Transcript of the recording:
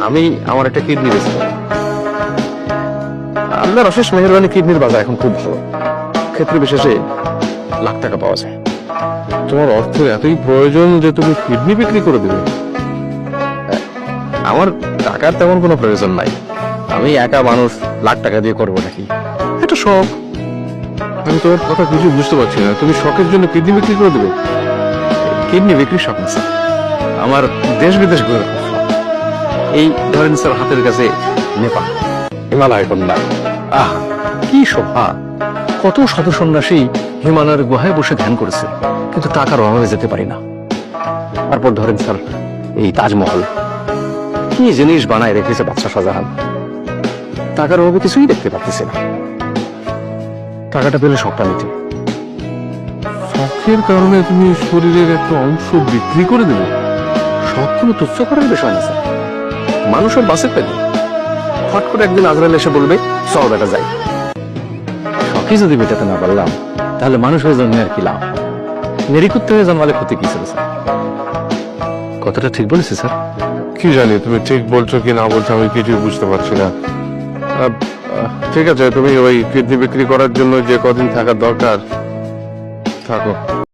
আমি আমার একটা কিডনি বেচবো। আল্লাহর অশেষ মেহেরবানি, কিডনির বাজার এখন খুব ভালো, ক্ষেত্র বিশেষে লাখ টাকা পাওয়া যায়। তোমার অর্থের এতই প্রয়োজন যে তুমি কিডনি বিক্রি করে দেবে? আমার টাকার তেমন কোনো প্রয়োজন নাই, আমি একা মানুষ, লাখ টাকা দিয়ে করবো নাকি, এটা শখ। আমি তোমার কথা কিছু বুঝতে পারছি না, তুমি শখের জন্য কিডনি বিক্রি করে দেবে? কিডনি বিক্রির শখ না স্যার, আমার দেশ বিদেশ ঘুরে শখ। এই ধরেন স্যার, হাতের কাছে নেপাল, হিমালয় কন্যা, আহ কি শোভা! কত সাধু সন্ন্যাসী হিমালয়ের গুহায় বসে ধ্যান করেছে, কিন্তু টাকার অভাবে যেতে পারি না। তারপর ধরেন স্যার, এই তাজমহল, কি জিনিস বানায় রেখেছে বাদশা শাহজাহান, টাকার অভাবে কিছুই দেখতে পাচ্ছি না। টাকাটা পেলে শখটা নিতে। শখের কারণে তুমি শরীরের একটা অংশ বিক্রি করে দেবে? শখ কোনো তুচ্ছ করার বিষয় না স্যার, মানুষের বাঁচে পেলে হট করে একদিন আজরাইল এসে বলবে চল বেটা যাই। শখই যদি মেটাতে না পারলাম, তাহলে মানুষ হয়ে জন্মে আর কি লাভ? নিরিকুত্তে হয়ে জন্মালে ক্ষতি কি ছিল স্যার? কথাটা ঠিক বলেছি স্যার? কি জানি তুমি ঠিক বলছো কি না বলছো, আমি কিছুই বুঝতে পারছি না। ঠিক আছে, তুমি ওই কিডনি বিক্রি করার জন্য যে কদিন থাকার দরকার থাকো।